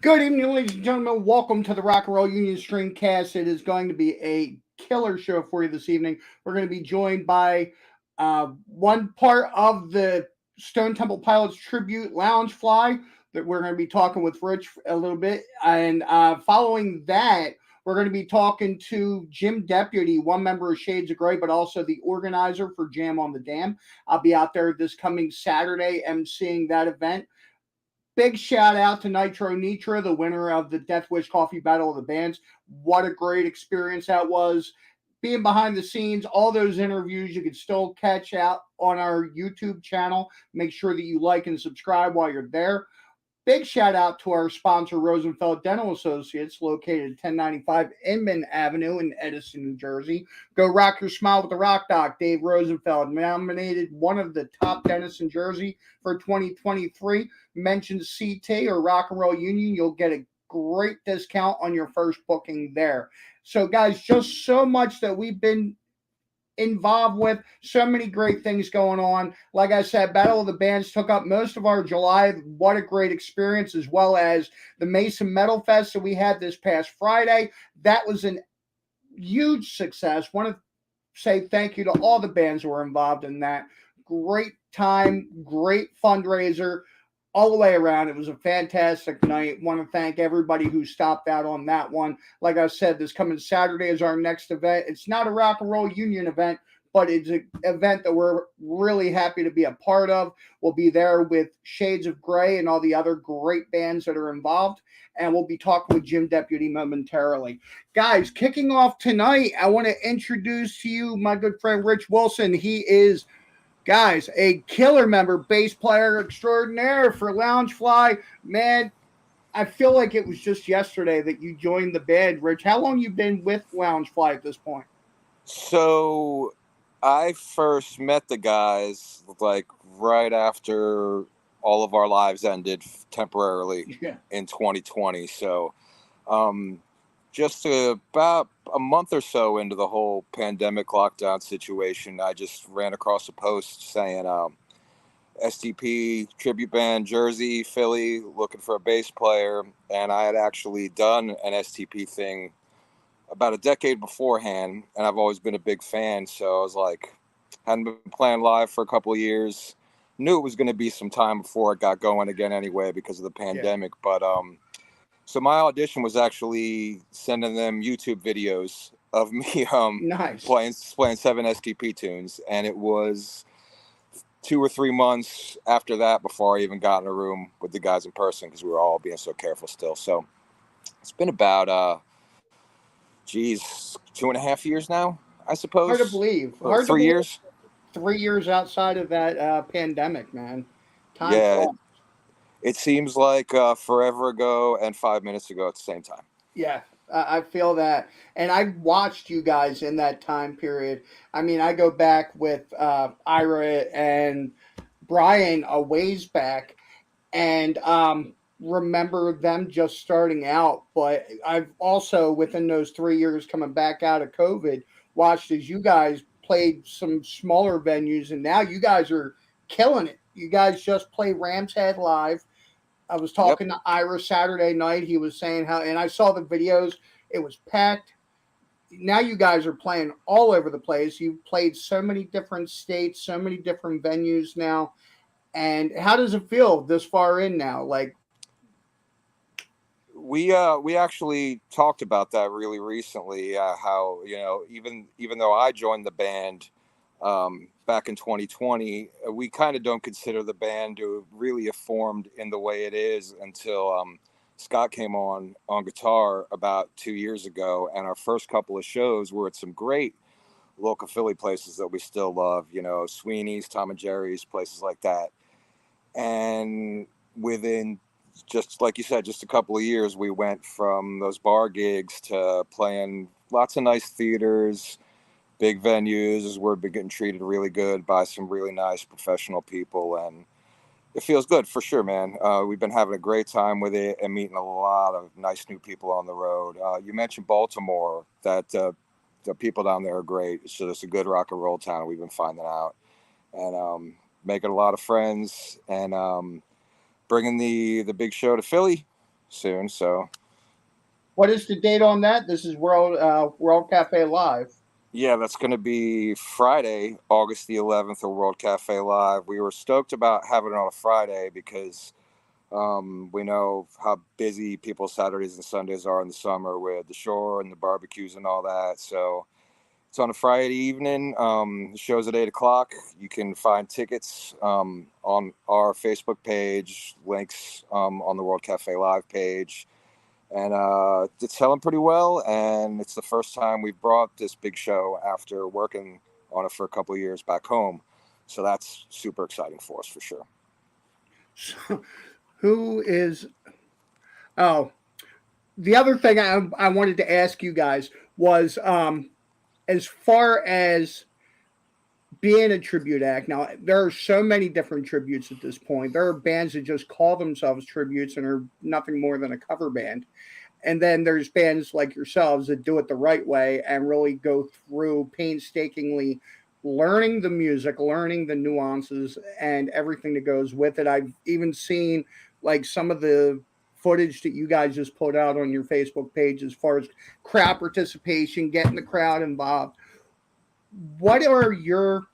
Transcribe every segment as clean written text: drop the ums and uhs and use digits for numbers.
Good evening, ladies and gentlemen. Welcome to the Rock and Roll Union Streamcast. It is going to be a killer show for you this evening. We're going to be joined by one part of the Stone Temple Pilots tribute Lounge Fly that we're going to be talking with Rich a little bit. And following that, we're going to be talking to Jim Deputy, one member of Shaydes of Gray, but also the organizer for Jam on the Dam. I'll be out there this coming Saturday emceeing that event. Big shout out to Nitro Nitra, the winner of the Death Wish Coffee Battle of the Bands. What a great experience that was. Being behind the scenes, all those interviews you can still catch out on our YouTube channel. Make sure that you like and subscribe while you're there. Big shout out to our sponsor, Rosenfeld Dental Associates, located at 1095 Inman Avenue in Edison, New Jersey. Go rock your smile with the Rock Doc, Dave Rosenfeld, nominated one of the top dentists in Jersey for 2023. Mention CT or Rock and Roll Union, you'll get a great discount on your first booking there. So, guys, just so much that we've been involved with, so many great things going on. Like I said, Battle of the Bands took up most of our July. What a great experience, as well as the Mason Metal Fest that we had this past Friday. That was a huge success. Want to say thank you to all the bands who were involved in that. Great time, great fundraiser all the way around. It was a fantastic night. Want to thank everybody who stopped out on that one. Like I said, this coming Saturday is our next event. It's not a Rock and Roll Union event, but it's an event that we're really happy to be a part of. We'll be there with Shaydes of Gray and all the other great bands that are involved. And we'll be talking with Jim Deputy momentarily. Guys, kicking off tonight, I want to introduce to you my good friend Rich Wilson. He is, guys, a killer member, bass player extraordinaire for Loungefly. Man, I feel like it was just yesterday that you joined the band, Rich. How long you been with Loungefly at this point? So I first met the guys like right after all of our lives ended temporarily in 2020. So just about a month or so into the whole pandemic lockdown situation, I just ran across a post saying STP tribute band Jersey, Philly, looking for a bass player. And I had actually done an STP thing about a decade beforehand, and I've always been a big fan. So I was like, hadn't been playing live for a couple of years. Knew it was going to be some time before it got going again anyway because of the pandemic. Yeah. But so my audition was actually sending them YouTube videos of me nice. playing 7 STP tunes, and it was 2 or 3 months after that before I even got in a room with the guys in person because we were all being so careful still. So it's been about 2.5 years now, I suppose. Hard to believe. Or 3 years. 3 years outside of that pandemic, man. Time flies. It seems like forever ago and 5 minutes ago at the same time. Yeah, I feel that. And I watched you guys in that time period. I mean, I go back with Ira and Brian a ways back and remember them just starting out. But I've also, within those 3 years coming back out of COVID, watched as you guys played some smaller venues. And now you guys are killing it. You guys just play Ram's Head live. I was talking to Ira Saturday night. He was saying how, and I saw the videos. It was packed. Now you guys are playing all over the place. You've played so many different states, so many different venues now. And how does it feel this far in now? Like, we actually talked about that really recently. How even though I joined the band back in 2020, we kind of don't consider the band to really have formed in the way it is until Scott came on guitar about 2 years ago, and our first couple of shows were at some great local Philly places that we still love, Sweeney's, Tom and Jerry's, places like that. And within, just like you said, just a couple of years, we went from those bar gigs to playing lots of nice theaters, big venues, where we're getting treated really good by some really nice professional people, and it feels good for sure, man. We've been having a great time with it and meeting a lot of nice new people on the road. You mentioned Baltimore, that the people down there are great. So it's a good rock and roll town. We've been finding out, and making a lot of friends, and bringing the big show to Philly. soon. So What is the date on that? This is World Cafe Live. yeah, that's going to be Friday, August the 11th, at World Cafe Live. We were stoked about having it on a Friday because we know how busy people's Saturdays and Sundays are in the summer with the shore and the barbecues and all that. So it's on a Friday evening. The show's at 8 o'clock. You can find tickets on our Facebook page, links on the World Cafe Live page. And it's selling pretty well. And it's the first time we've brought this big show after working on it for a couple of years back home. So that's super exciting for us for sure. So, who is? Oh, the other thing I wanted to ask you guys was, as far as being a tribute act. Now, there are so many different tributes at this point. There are bands that just call themselves tributes and are nothing more than a cover band. And then there's bands like yourselves that do it the right way and really go through painstakingly learning the music, learning the nuances, and everything that goes with it. I've even seen like some of the footage that you guys just put out on your Facebook page as far as crowd participation, getting the crowd involved. What are your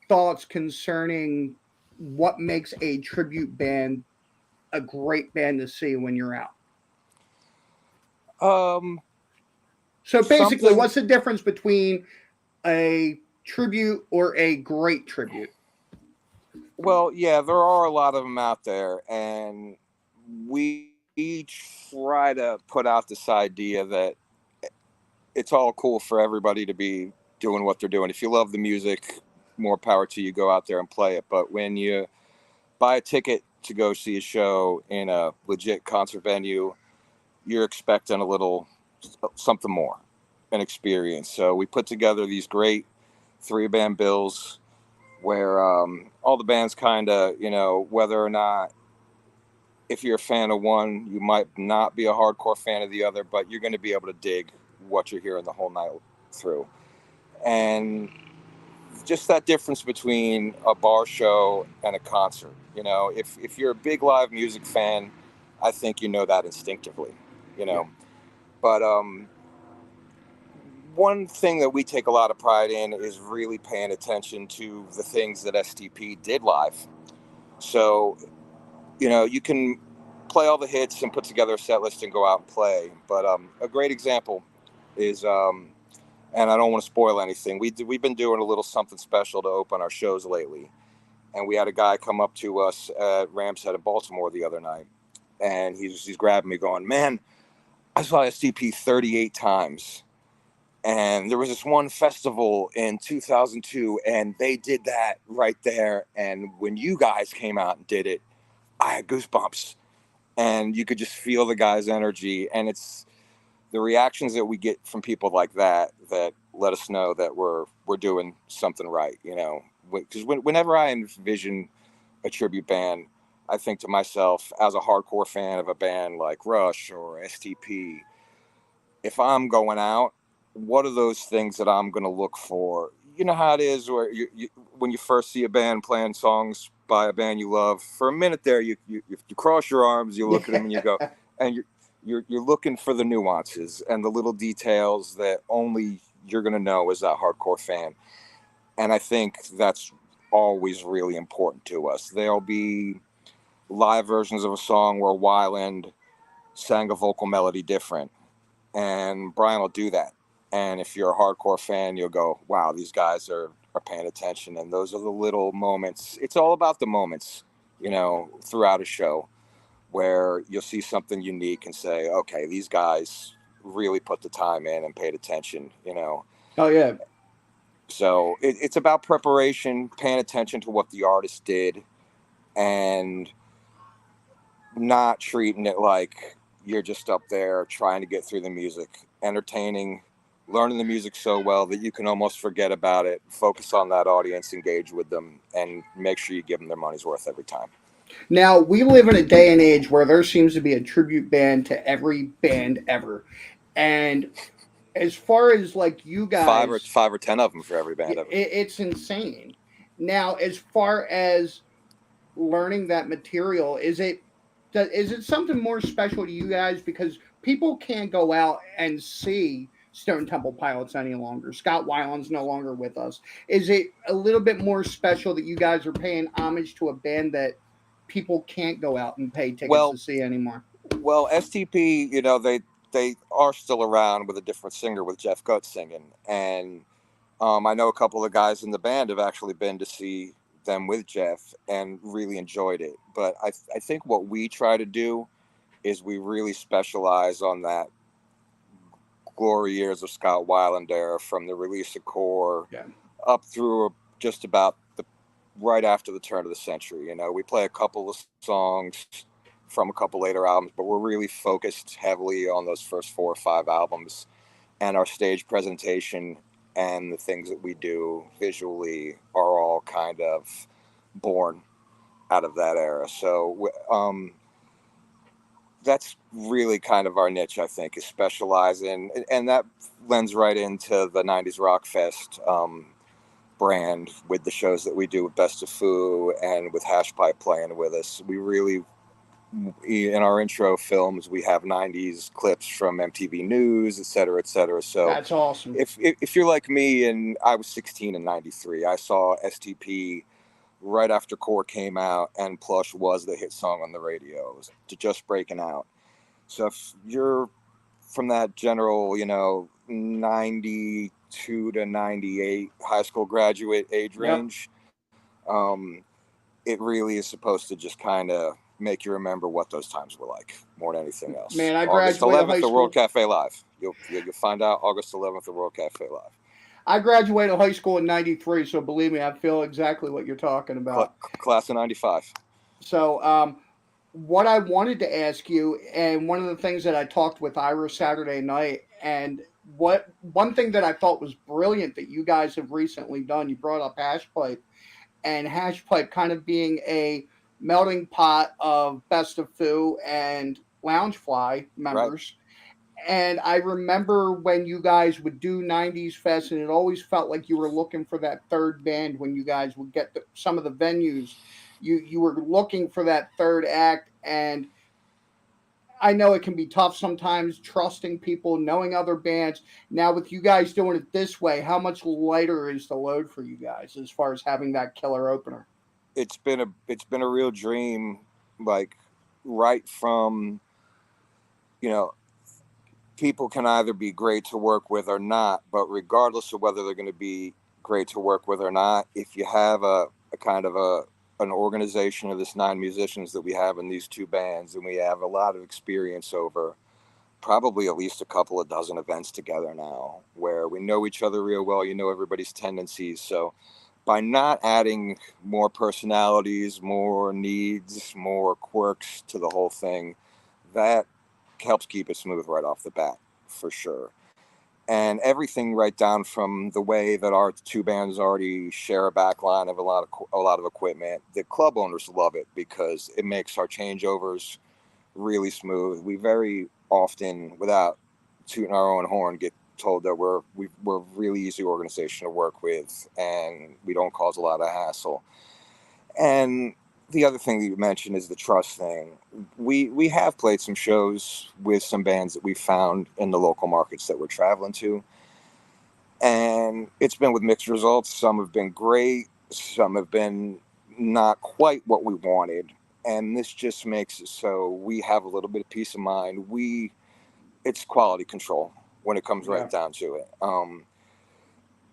thoughts concerning what makes a tribute band a great band to see when you're out? Um, So basically, something what's the difference between a tribute or a great tribute? Well, yeah, there are a lot of them out there, and we try to put out this idea that it's all cool for everybody to be doing what they're doing. If you love the music, more power to you. Go out there and play it. But when you buy a ticket to go see a show in a legit concert venue, you're expecting a little something more, an experience. So we put together these great 3-band bills where all the bands kind of, whether or not, if you're a fan of one, you might not be a hardcore fan of the other, but you're going to be able to dig what you're hearing the whole night through. And just that difference between a bar show and a concert. If you're a big live music fan, I think you know that instinctively, you Yeah. know. But one thing that we take a lot of pride in is really paying attention to the things that STP did live. So, you can play all the hits and put together a set list and go out and play. But a great example is, and I don't want to spoil anything, we've been doing a little something special to open our shows lately. And we had a guy come up to us at Rams Head in Baltimore the other night. And he's grabbing me going, man, I saw STP 38 times. And there was this one festival in 2002, and they did that right there. And when you guys came out and did it, I had goosebumps. And you could just feel the guy's energy. And it's the reactions that we get from people like that that let us know that we're doing something right, Because whenever I envision a tribute band, I think to myself, as a hardcore fan of a band like Rush or STP, if I'm going out, what are those things that I'm going to look for? You know how it is where when you first see a band playing songs by a band you love, for a minute there, you cross your arms, you look at them and you go, and you're looking for the nuances and the little details that only you're going to know as that hardcore fan. And I think that's always really important to us. There'll be live versions of a song where Weiland sang a vocal melody different, and Brian will do that. And if you're a hardcore fan, you'll go, wow, these guys are paying attention. And those are the little moments. It's all about the moments, throughout a show where you'll see something unique and say, okay, these guys really put the time in and paid attention. Oh yeah. So it's about preparation, paying attention to what the artist did, and not treating it like you're just up there trying to get through the music, entertaining, learning the music so well that you can almost forget about it, focus on that audience, engage with them, and make sure you give them their money's worth every time. Now we live in a day and age where there seems to be a tribute band to every band ever, and as far as like you guys, Five or 10 of them for every band ever. it's insane. Now, as far as learning that material, is it Is it something more special to you guys because people can't go out and see Stone Temple Pilots any longer? Scott Weiland's no longer with us. Is it a little bit more special that you guys are paying homage to a band that people can't go out and pay tickets Well, to see anymore? well, STP, they are still around with a different singer, with Jeff Gutt singing, and I know a couple of guys in the band have actually been to see them with Jeff and really enjoyed it. But I think what we try to do is we really specialize on that glory years of Scott Weiland era, from the release of Core Yeah. up through just about the right after the turn of the century. We play a couple of songs from a couple later albums, but we're really focused heavily on those first 4 or 5 albums, and our stage presentation and the things that we do visually are all kind of born out of that era. So that's really kind of our niche, I think, is specialize in, and that lends right into the 90s Rock Fest brand, with the shows that we do with Best of Foo and with Hashpipe playing with us. We really, in our intro films, we have 90s clips from MTV News, et cetera, et cetera. So That's awesome. if you're like me, and I was 16 in 93, I saw STP right after Core came out, and Plush was the hit song on the radio. It was just breaking out. So if you're from that general, 92 to 98 high school graduate age Yep. range, it really is supposed to just kind of make you remember what those times were like more than anything else. Man, I August graduated high 11th, the World school. Cafe Live. You'll find out August 11th, the World Cafe Live. I graduated high school in '93, so believe me, I feel exactly what you're talking about. Class of 95. So, what I wanted to ask you, and one of the things that I talked with Ira Saturday night, and what one thing that I thought was brilliant that you guys have recently done, you brought up Hashpipe, and Hashpipe kind of being a melting pot of Best of Foo and Loungefly Right. members. And I remember when you guys would do 90s Fest, and it always felt like you were looking for that third band when you guys would get some of the venues. You were looking for that third act, and I know it can be tough sometimes trusting people, knowing other bands. Now, with you guys doing it this way, how much lighter is the load for you guys as far as having that killer opener? It's been a real dream, like right from, you know people can either be great to work with or not, but regardless of whether they're going to be great to work with or not, if you have a kind of an organization of this 9 musicians that we have in these 2 bands, and we have a lot of experience over probably at least a couple of dozen events together now, where we know each other real well, everybody's tendencies. So by not adding more personalities, more needs, more quirks to the whole thing, that helps keep it smooth right off the bat, for sure. And everything right down from the way that our 2 bands already share a backline of a lot of equipment. The club owners love it because it makes our changeovers really smooth. We very often, without tooting our own horn, get told that we're a really easy organization to work with, and we don't cause a lot of hassle. And the other thing that you mentioned is the trust thing. We have played some shows with some bands that we found in the local markets that we're traveling to, and it's been with mixed results. Some have been great, some have been not quite what we wanted, and this just makes it so we have a little bit of peace of mind. It's quality control when it comes right Yeah. down to it.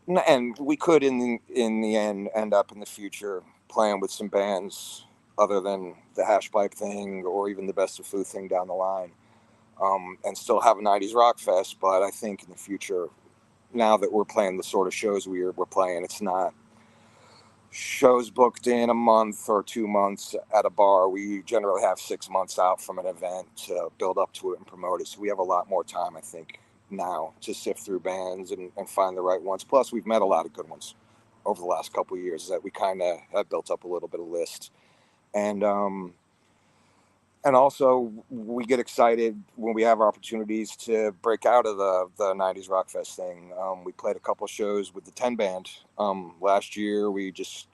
And we could in the end up in the future playing with some bands other than the Hashpipe thing or even the Best of Foo thing down the line, and still have a 90s rock fest. But I think in the future, now that we're playing the sort of shows we're playing, it's not shows booked in a month or 2 months at a bar. We generally have 6 months out from an event to build up to it and promote it. So we have a lot more time, I think, now to sift through bands and find the right ones. Plus, we've met a lot of good ones over the last couple of years that we kind of have built up a little bit of list. And also, we get excited when we have opportunities to break out of the 90s Rock Fest thing. We played a couple shows with the 10 band last year. We just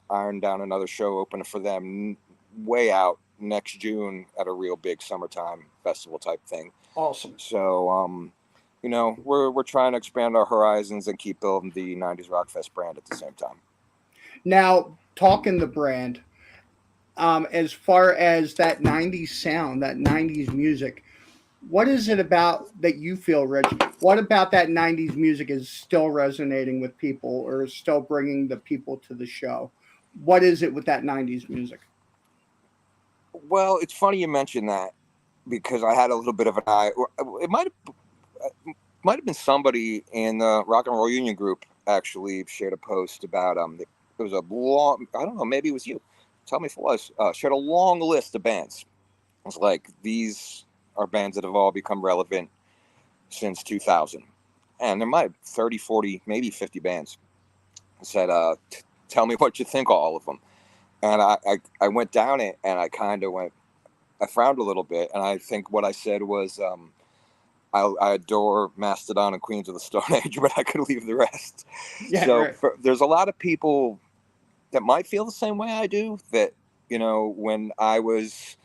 ironed down another show opening for them way out next June at a real big summertime festival type thing. Awesome. So, we're trying to expand our horizons and keep building the '90s Rock Fest brand at the same time. Now, talking the brand, as far as that '90s sound, that '90s music, what is it about that you feel, Rich? What about that '90s music is still resonating with people, or is still bringing the people to the show? What is it with that '90s music? Well, it's funny you mentioned that because I had a little bit of an eye. It might have been somebody in the Rock and Roll Union group actually shared a post about it was a long, I don't know, maybe it was you. Tell me if it was. Shared a long list of bands. It's like these are bands that have all become relevant since 2000. And there might have 30, 40, maybe 50 bands. I said, tell me what you think of all of them. And I went down it and I kind of went, I frowned a little bit. And I think what I said was, I adore Mastodon and Queens of the Stone Age, but I could leave the rest. Yeah, So right. there's a lot of people that might feel the same way I do, that, when I was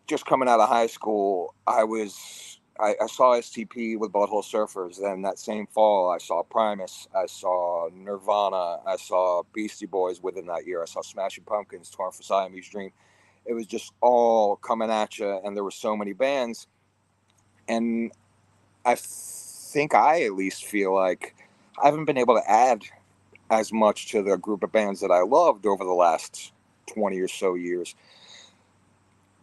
just coming out of high school, I saw STP with Butthole Surfers. Then that same fall, I saw Primus, I saw Nirvana, I saw Beastie Boys within that year. I saw Smashing Pumpkins, Torn for Siamese Dream. It was just all coming at you, and there were so many bands. And I think I at least feel like I haven't been able to add as much to the group of bands that I loved over the last 20 or so years.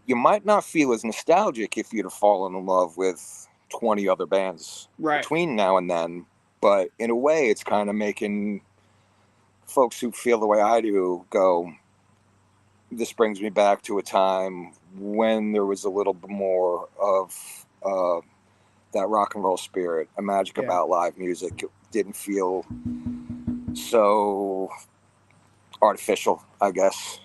You might not feel as nostalgic if you'd have fallen in love with 20 other bands Right. between now and then, but in a way, it's kind of making folks who feel the way I do go, this brings me back to a time when there was a little bit more of that rock and roll spirit, a magic Yeah. about live music. It didn't feel so artificial, I guess,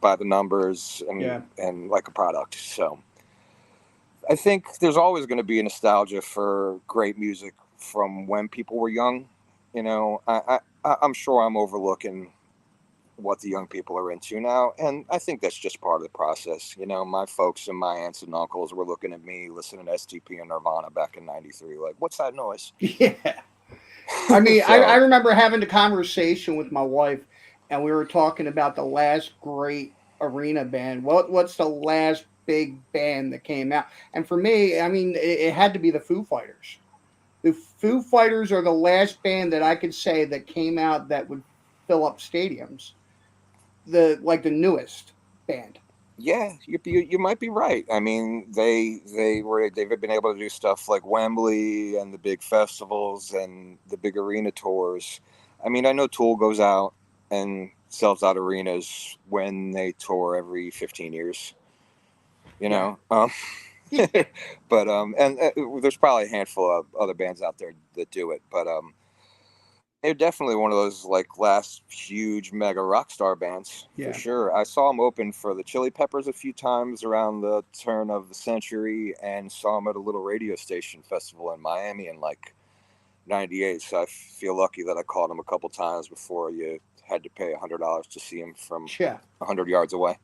by the numbers Yeah. and like a product. So I think there's always going to be a nostalgia for great music from when people were young. I'm sure I'm overlooking what the young people are into now, and I think that's just part of the process. My folks and my aunts and uncles were looking at me listening to STP and Nirvana back in '93, like, what's that noise? Yeah. I mean, I So remember having a conversation with my wife, and we were talking about the last great arena band. What's the last big band that came out? And for me, I mean, it had to be the Foo Fighters. The Foo Fighters are the last band that I could say that came out that would fill up stadiums. The newest band. yeah, you might be right. I mean, they've been able to do stuff like Wembley and the big festivals and the big arena tours. I mean, I know Tool goes out and sells out arenas when they tour every 15 years. You Yeah. know, but and there's probably a handful of other bands out there that do it, but they're definitely one of those like last huge mega rock star bands for Yeah. sure. I saw them open for the Chili Peppers a few times around the turn of the century, and saw them at a little radio station festival in Miami in like '98. So I feel lucky that I caught them a couple times before you had to pay $100 to see them from Yeah. 100 yards away.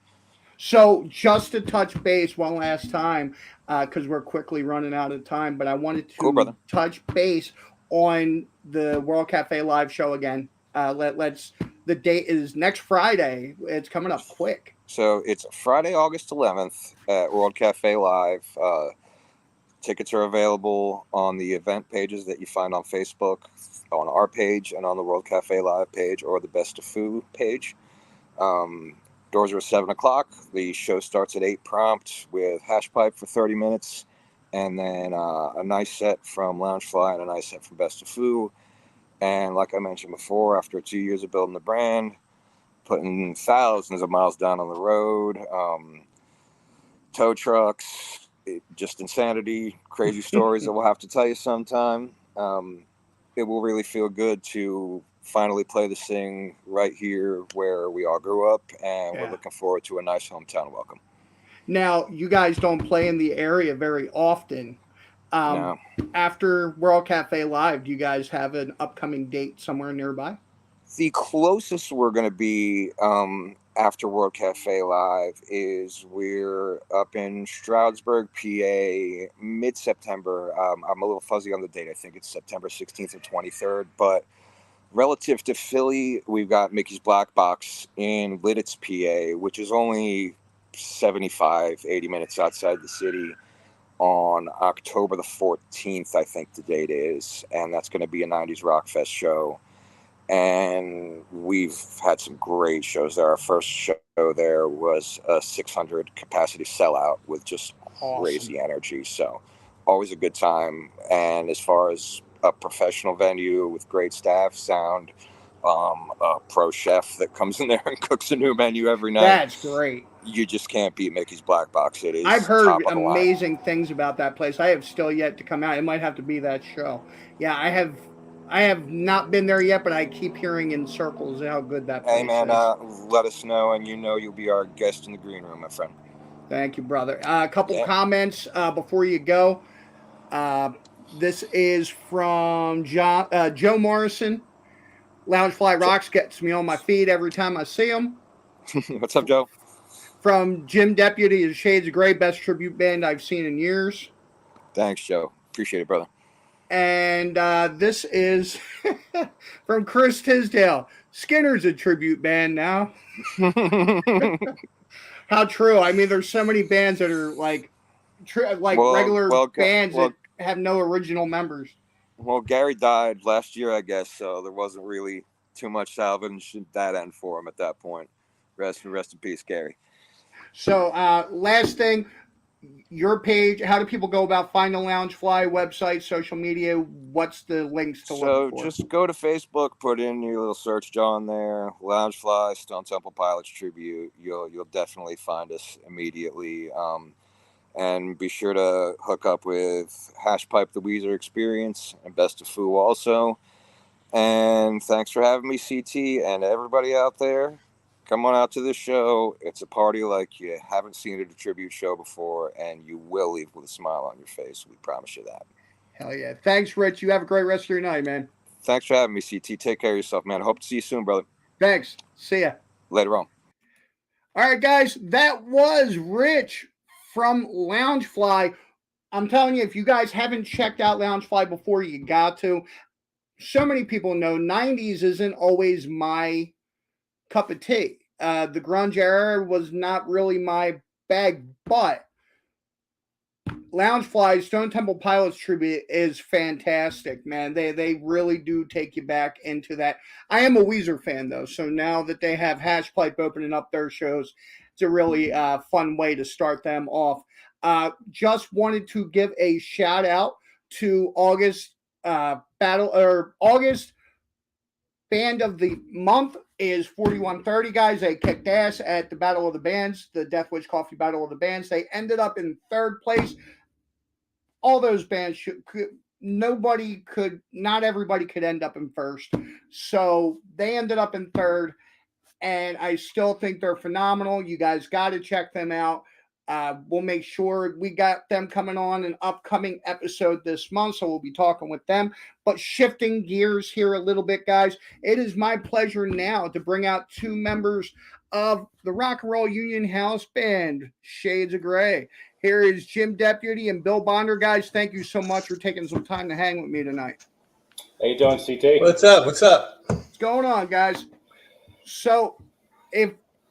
So just to touch base one last time, because we're quickly running out of time, but I wanted Cool, to brother. touch base on the World Cafe live show again. Let's. The date is next Friday. It's coming up quick. So it's Friday, August 11th at World Cafe Live. Tickets are available on the event pages that you find on Facebook, on our page, and on the World Cafe Live page, or the Best of Foo page. Um, Doors are at 7 o'clock. The show starts at 8 prompt with Hash Pipe for 30 minutes, and then a nice set from Loungefly and a nice set from Best of Foo. And like I mentioned before, after 2 years of building the brand, putting thousands of miles down on the road, tow trucks, just insanity, crazy stories that we'll have to tell you sometime. It will really feel good to finally play this thing right here where we all grew up, and we're Yeah. looking forward to a nice hometown welcome. Now you guys don't play in the area very often. Um, Now, After World Cafe Live, do you guys have an upcoming date somewhere nearby? the closest we're going to be after World Cafe Live is we're up in Stroudsburg, PA, mid-September. I'm a little fuzzy on the date. I think it's September 16th or 23rd. But relative to Philly, we've got Mickey's Black Box in Lidditz, PA, which is only 75, 80 minutes outside the city on October the 14th, I think the date is. And that's going to be a 90s Rock Fest show. And we've had some great shows there. Our first show there was a 600 capacity sellout with just crazy energy. So always a good time. And as far as a professional venue with great staff, sound, a pro chef that comes in there and cooks a new menu every night. That's great. You just can't beat Mickey's Black Box. It is. I've heard top of the amazing line. things about that place. I have still yet to come out. It might have to be that show. Yeah, I have not been there yet, but I keep hearing in circles how good that place Hey man, is. let us know, and you'll be our guest in the green room, my friend. Thank you, brother. A couple comments before you go. This is from Joe Morrison. Loungefly Rocks gets me on my feet every time I see him. What's up, Joe? From Jim Deputy of Shades of Gray, best tribute band I've seen in years. Thanks, Joe. Appreciate it, brother. And this is from Chris Tisdale. Skinner's a tribute band now. How true. I mean, there's so many bands that are like regular bands that have no original members. Well, Gary died last year, I guess, so there wasn't really too much salvage at that end for him at that point. Rest in peace, Gary. So, last thing, your page, how do people go about finding Loungefly website, social media? What's the links to look for? So just go to Facebook, put in your little search jar on there, Loungefly, Stone Temple Pilots Tribute. You'll definitely find us immediately. And be sure to hook up with Hashpipe the Weezer Experience and Best of Foo also. And thanks for having me, CT, and everybody out there. Come on out to this show. It's a party like you haven't seen at a tribute show before, and you will leave with a smile on your face. We promise you that. Hell yeah. Thanks, Rich. You have a great rest of your night, man. Thanks for having me, CT. Take care of yourself, man. I hope to see you soon, brother. Thanks. See ya. Later on. All right, guys. That was Rich from Loungefly. I'm telling you, if you guys haven't checked out Loungefly before, you got to. So many people know 90s isn't always my cup of tea. The grunge era was not really my bag, but Loungefly's Stone Temple Pilots tribute is fantastic, man. They really do take you back into that. I am a Weezer fan, though, so now that they have Hashpipe opening up their shows, it's a really fun way to start them off. Just wanted to give a shout out to August August band of the month is 4130, guys. They kicked ass at the Battle of the Bands, the Death Wish Coffee Battle of the Bands. They ended up in third place. All those bands not everybody could end up in first. So they ended up in third, and I still think they're phenomenal. You guys got to check them out. We'll make sure we got them coming on an upcoming episode this month, so we'll be talking with them. But shifting gears here a little bit, guys, it is my pleasure now to bring out two members of the Rock and Roll Union House Band, Shades of Gray. Here is Jim Deputy and Bill Bonder. Guys, thank you so much for taking some time to hang with me tonight. How you doing, CT? What's up? What's up? What's going on, guys? So,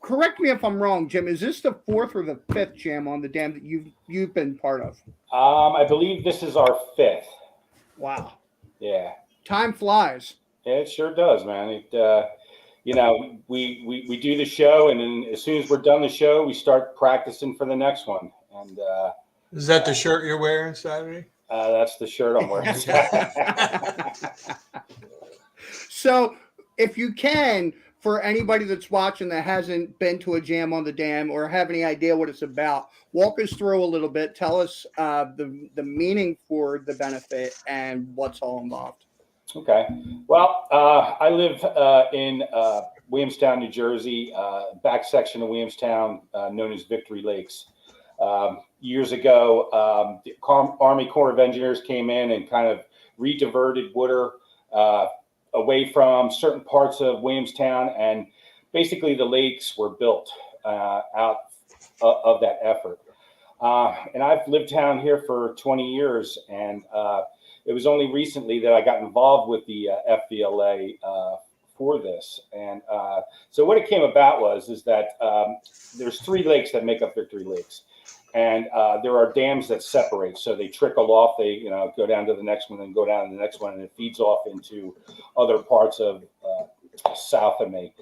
correct me if I'm wrong, Jim. Is this the fourth or the fifth jam on the dam that you've been part of? I believe this is our fifth. Wow. Yeah. Time flies. Yeah, it sure does, man. It, we do the show, and then as soon as we're done the show, we start practicing for the next one. And is that the shirt you're wearing Saturday? That's the shirt I'm wearing. So, if you can, for anybody that's watching that hasn't been to a jam on the dam or have any idea what it's about, walk us through a little bit. Tell us the meaning for the benefit and what's all involved. Okay. Well, I live in Williamstown, New Jersey, back section of Williamstown known as Victory Lakes. Years ago, the Army Corps of Engineers came in and kind of re-diverted water away from certain parts of Williamstown and basically the lakes were built out of that effort. And I've lived down here for 20 years, and it was only recently that I got involved with the FVLA for this. And so what it came about is that there's 3 lakes that make up Victory Lakes. And there are dams that separate, so they trickle off. They, go down to the next one, and go down to the next one, and it feeds off into other parts of south of me.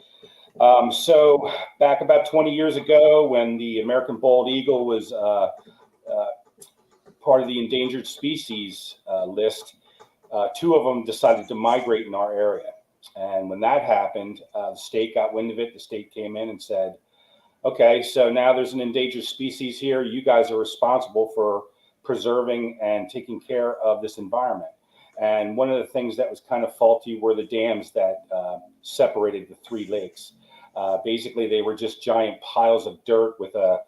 So back about 20 years ago, when the American bald eagle was part of the endangered species list, 2 of them decided to migrate in our area. And when that happened, the state got wind of it. The state came in and said, okay, so now there's an endangered species here. You guys are responsible for preserving and taking care of this environment. And one of the things that was kind of faulty were the dams that separated the 3 lakes. Basically, they were just giant piles of dirt with a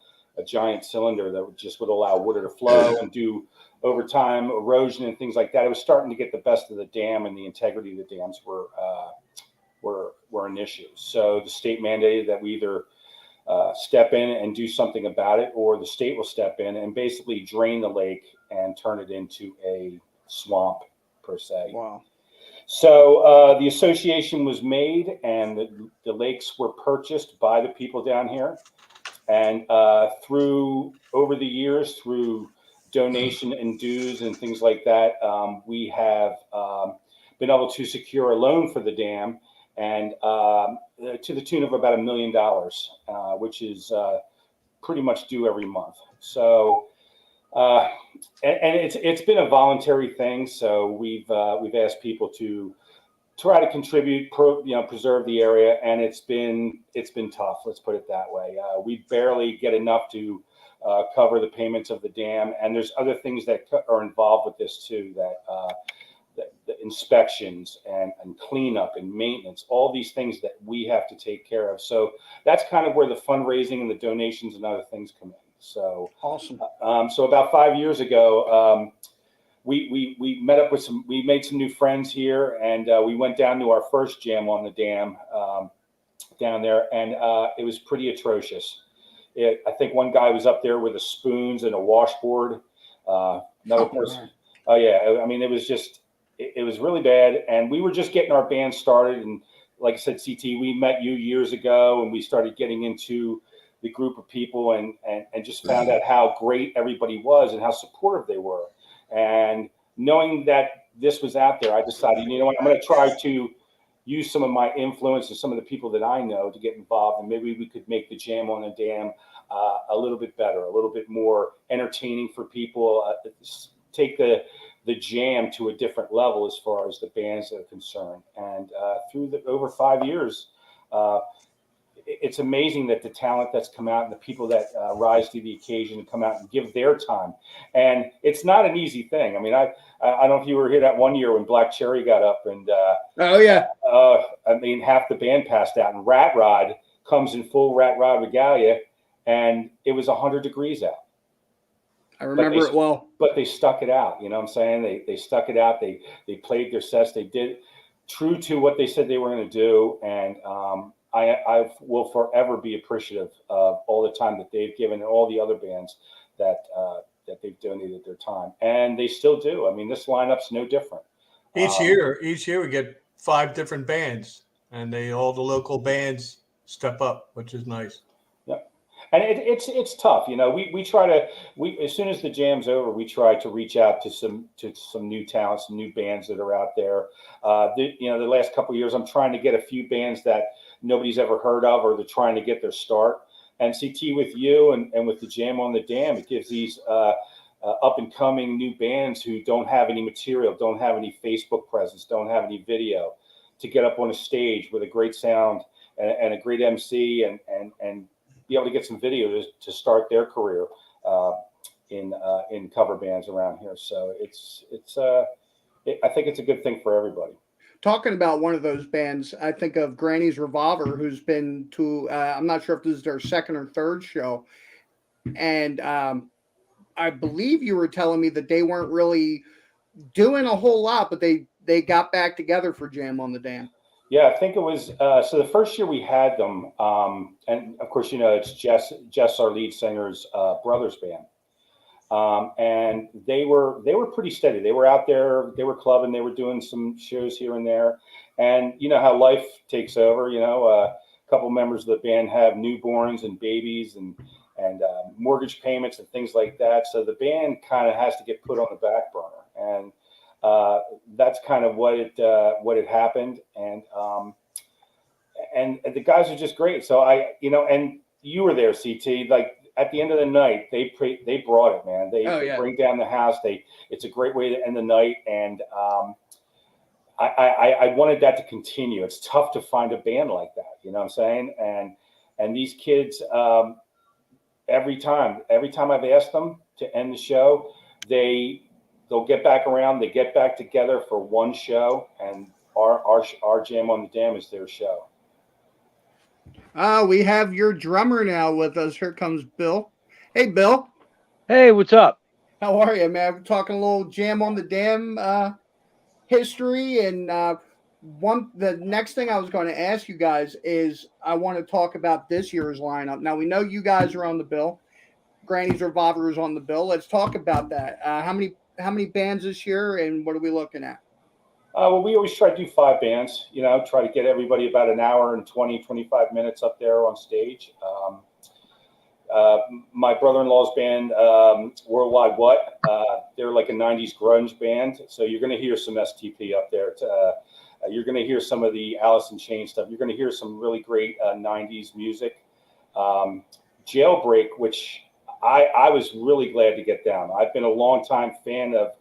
giant cylinder that would allow water to flow and do, over time, erosion and things like that. It was starting to get the best of the dam, and the integrity of the dams were an issue. So the state mandated that we either step in and do something about it, or the state will step in and basically drain the lake and turn it into a swamp, per se. Wow. So the association was made, and the lakes were purchased by the people down here. And over the years, through donation and dues and things like that, we have been able to secure a loan for the dam, and to the tune of about $1 million, which is pretty much due every month. So, and it's been a voluntary thing. So we've asked people to try to contribute, preserve the area, and it's been tough. Let's put it that way. We barely get enough to cover the payments of the dam, and there's other things that are involved with this too. The inspections and cleanup and maintenance, all these things that we have to take care of. So that's kind of where the fundraising and the donations and other things come in. So awesome. So about 5 years ago, we met up with we made some new friends here, and we went down to our first jam on the dam down there, and it was pretty atrocious. I think one guy was up there with the spoons and a washboard. Another person. Oh yeah, I mean, it was just. It was really bad, and we were just getting our band started. And like I said, CT, we met you years ago, and we started getting into the group of people, and just found out how great everybody was and how supportive they were. And knowing that this was out there, I decided, you know what, I'm going to try to use some of my influence and some of the people that I know to get involved, and maybe we could make the Jam on the Dam a little bit better, a little bit more entertaining for people, take the jam to a different level as far as the bands that are concerned. And through over 5 years, it's amazing that the talent that's come out and the people that rise to the occasion and come out and give their time. And it's not an easy thing. I mean, I don't know if you were here that one year when Black Cherry got up, and oh yeah, I mean, half the band passed out, and Rat Rod comes in full Rat Rod regalia, and it was 100 degrees out. I remember it well. But they stuck it out. You know what I'm saying? They stuck it out. They played their sets. They did true to what they said they were going to do. And I will forever be appreciative of all the time that they've given, and all the other bands that they've donated their time. And they still do. I mean, this lineup's no different. Each year we get 5 different bands, and all the local bands step up, which is nice. And it's tough, you know. We try to as soon as the jam's over, we try to reach out to some new talents, some new bands that are out there. The last couple of years, I'm trying to get a few bands that nobody's ever heard of, or they're trying to get their start. And CT, with you and with the Jam on the Dam, it gives these up and coming new bands who don't have any material, don't have any Facebook presence, don't have any video, to get up on a stage with a great sound and a great MC and be able to get some video to start their career in cover bands around here. So I think it's a good thing for everybody. Talking about one of those bands, I think of Granny's Revolver, who's been to, I'm not sure if this is their second or third show. And I believe you were telling me that they weren't really doing a whole lot, but they got back together for Jam on the Dam. Yeah, I think it was. So the first year we had them, and of course, it's Jess, our lead singer's brother's band, and they were pretty steady. They were out there, they were clubbing, they were doing some shows here and there, and you know how life takes over. A couple members of the band have newborns and babies and mortgage payments and things like that. So the band kind of has to get put on the back burner, and that's kind of what it happened. And the guys are just great. So and you were there, CT. Like at the end of the night, they brought it, man. They bring down the house. It's a great way to end the night, and I wanted that to continue. It's tough to find a band like that, you know what I'm saying? And these kids, every time I've asked them to end the show, they'll get back around. They get back together for one show, and our Jam on the Dam is their show. We have your drummer now with us. Here comes Bill. Hey, Bill. Hey, what's up? How are you, man? We're talking a little Jam on the Dam history, and the next thing I was going to ask you guys is I want to talk about this year's lineup. Now we know you guys are on the bill. Granny's Revolver is on the bill. Let's talk about that. How many bands this year, and what are we looking at? Well, we always try to do 5 bands, try to get everybody about an hour and 25 minutes up there on stage. My brother-in-law's band, Worldwide What, they're like a 90s grunge band. So you're going to hear some STP up there. You're going to hear some of the Alice in Chains stuff. You're going to hear some really great 90s music. Jailbreak, which I was really glad to get down. I've been a long-time fan of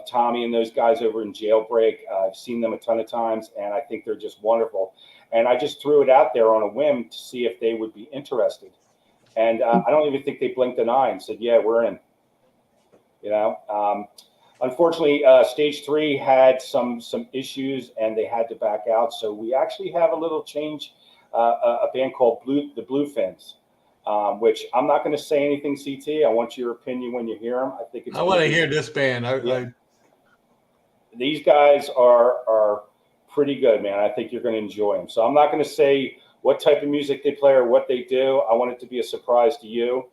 Tommy and those guys over in Jailbreak. I've seen them a ton of times, and I think they're just wonderful. And I just threw it out there on a whim to see if they would be interested. And I don't even think they blinked an eye and said, "Yeah, we're in." Unfortunately, Stage 3 had some issues, and they had to back out. So we actually have a little change. A band called the Bluefins. Which I'm not going to say anything, CT. I want your opinion when you hear them. I think I want to hear this band. These guys are pretty good, man. I think you're going to enjoy them. So I'm not going to say what type of music they play or what they do. I want it to be a surprise to you,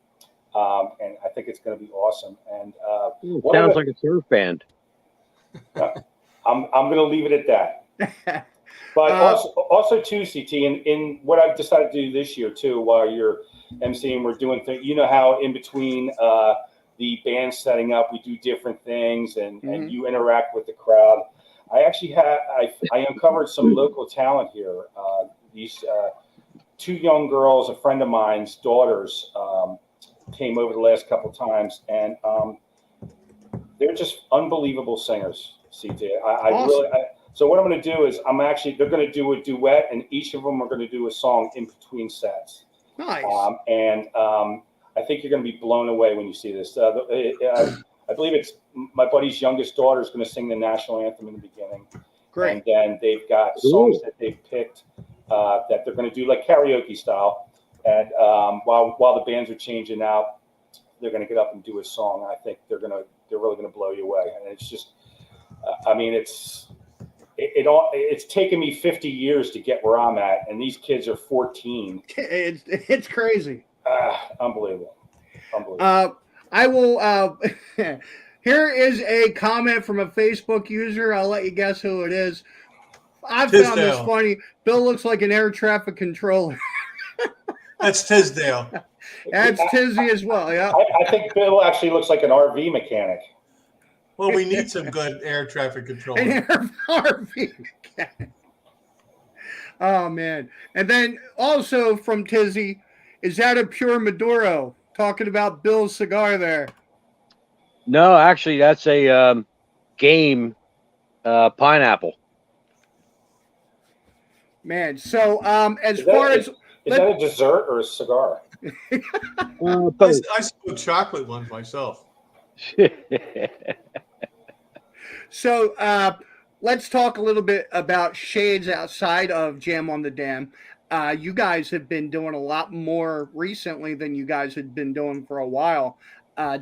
and I think it's going to be awesome. And sounds like a surf band. I'm going to leave it at that. But also too, CT, in what I've decided to do this year too, while you're MCing, we're doing things. You know how in between the band setting up, we do different things, and you interact with the crowd. I actually I uncovered some local talent here. These 2 young girls, a friend of mine's daughters, came over the last couple of times, and they're just unbelievable singers. CT, Awesome. So what I'm going to do is they're going to do a duet, and each of them are going to do a song in between sets. Nice. I think you're going to be blown away when you see this. I believe it's my buddy's youngest daughter is going to sing the national anthem in the beginning. Great. And then they've got songs that they've picked that they're going to do like karaoke style. And while the bands are changing out, they're going to get up and do a song. I think they're really going to blow you away. And it's just, it's taken me 50 years to get where I'm at, and these kids are 14. It's crazy. Unbelievable. I will. Here is a comment from a Facebook user. I'll let you guess who it is. I found this funny. Bill looks like an air traffic controller. That's Tisdale. That's Tizzy as well. Yeah. I think Bill actually looks like an RV mechanic. Well, we need some good air traffic control. Oh, man. And then also from Tizzy, is that a pure Maduro? Talking about Bill's cigar there. No, actually, that's a game pineapple. Man, so as Is far as... Is that a dessert or a cigar? I smoke chocolate ones myself. So let's talk a little bit about Shaydes outside of Jam on the Dam. You guys have been doing a lot more recently than you guys had been doing for a while.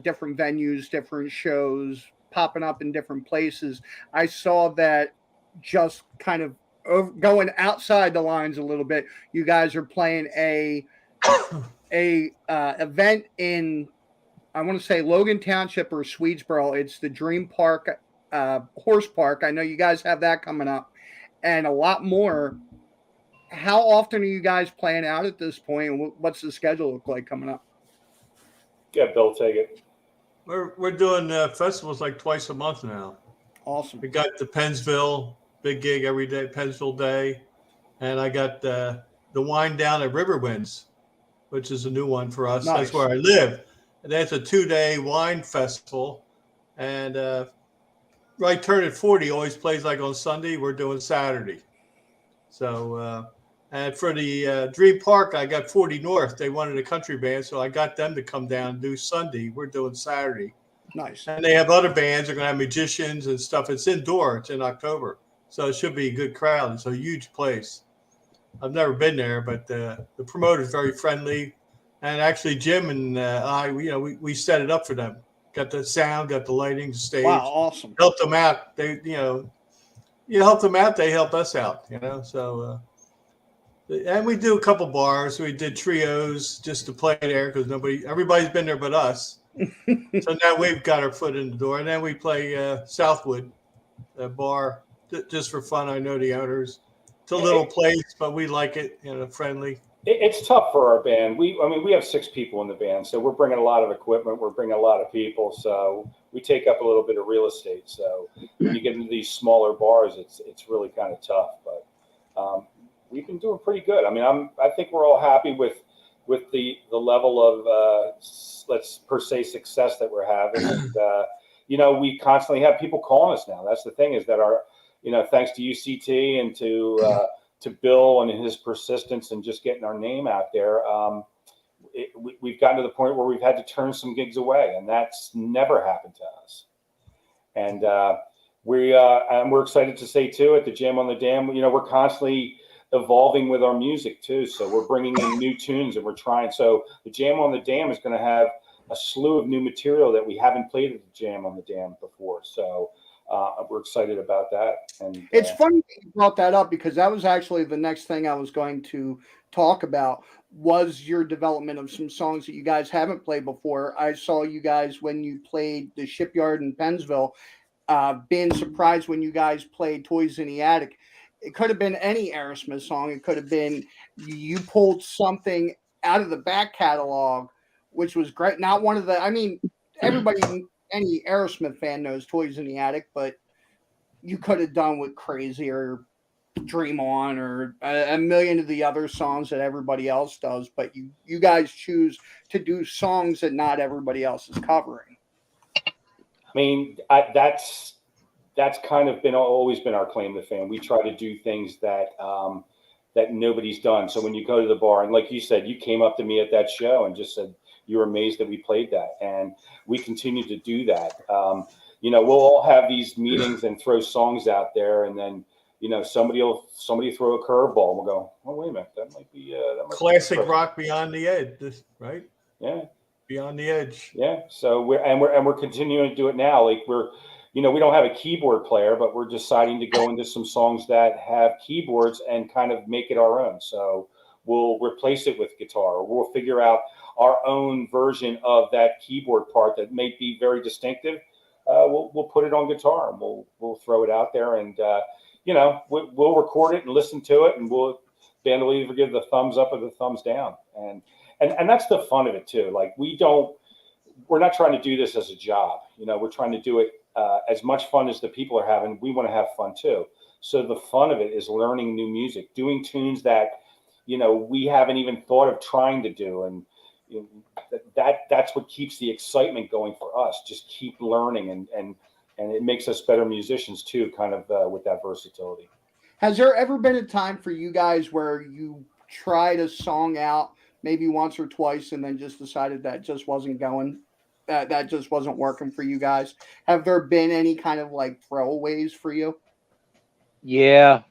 Different venues, different shows, popping up in different places. I saw that just kind of going outside the lines a little bit, you guys are playing a event in, I want to say, Logan Township or Swedesboro. It's the Dream Park Horse Park. I know you guys have that coming up, and a lot more. How often are you guys playing out at this point, and what's the schedule look like coming up? Yeah, Bill, take it. We're doing festivals like twice a month now. Awesome. We got the Pennsville big gig every day, Pennsville Day, and I got the wine down at Riverwinds, which is a new one for us. Nice. That's where I live. And that's a 2-day wine festival. And Right Turn at 40 always plays like on Sunday. We're doing Saturday. So, and for the Dream Park, I got 40 North. They wanted a country band, so I got them to come down and do Sunday. We're doing Saturday. Nice. And they have other bands. They're going to have musicians and stuff. It's indoor. It's in October. So it should be a good crowd. It's a huge place. I've never been there, but the promoter is very friendly. And actually, Jim and I, we set it up for them. Got the sound, got the lighting, the stage. Wow, awesome. Helped them out. They, you help them out, they help us out. So, and we do a couple bars. We did trios just to play there because everybody's been there but us. So now we've got our foot in the door, and then we play Southwood, a bar, just for fun. I know the owners. It's a little place, but we like it, friendly. It's tough for our band. We have 6 people in the band, so we're bringing a lot of equipment. We're bringing a lot of people, so we take up a little bit of real estate. So when you get into these smaller bars, it's really kind of tough. But we've been doing pretty good. I think we're all happy with the level of let's per se success that we're having. And we constantly have people calling us now. That's the thing, is that our thanks to UCT and to Bill and his persistence and just getting our name out there, we've gotten to the point where we've had to turn some gigs away, and that's never happened to us. And we're excited to say too, at the Jam on the Dam, we're constantly evolving with our music too. So we're bringing in new tunes, and we're trying. So the Jam on the Dam is going to have a slew of new material that we haven't played at the Jam on the Dam before. So we're excited about that. And it's funny that you brought that up, because that was actually the next thing I was going to talk about, was your development of some songs that you guys haven't played before. I saw you guys when you played the Shipyard in Pennsville, being surprised when you guys played Toys in the Attic. It could have been any Aerosmith song. It could have been you pulled something out of the back catalog, which was great. Not one of the, everybody, any Aerosmith fan knows Toys in the Attic, but you could have done with Crazy or Dream On or a million of the other songs that everybody else does. But you guys choose to do songs that not everybody else is covering. That's kind of always been our claim to fame. We try to do things that that nobody's done. So when you go to the bar, and like you said, you came up to me at that show and just said you were amazed that we played that, and we continue to do that. We'll all have these meetings and throw songs out there, and then somebody throw a curveball, and we'll go, oh, wait a minute, that might be classic rock beyond the edge, right? Yeah, beyond the edge. Yeah. So we're continuing to do it now. Like we don't have a keyboard player, but we're deciding to go into some songs that have keyboards and kind of make it our own. So we'll replace it with guitar, or we'll figure out our own version of that keyboard part that may be very distinctive. We'll put it on guitar, and we'll throw it out there, and we'll record it and listen to it, and band will either give the thumbs up or the thumbs down, and that's the fun of it too. Like we're not trying to do this as a job. We're trying to do it as much fun as the people are having. We want to have fun too. So the fun of it is learning new music, doing tunes that we haven't even thought of trying to do, and that's what keeps the excitement going for us. Just keep learning, and it makes us better musicians too, kind of with that versatility. Has there ever been a time for you guys where you tried a song out maybe once or twice and then just decided that just wasn't going, that just wasn't working for you guys? Have there been any kind of like throwaways for you? Yeah.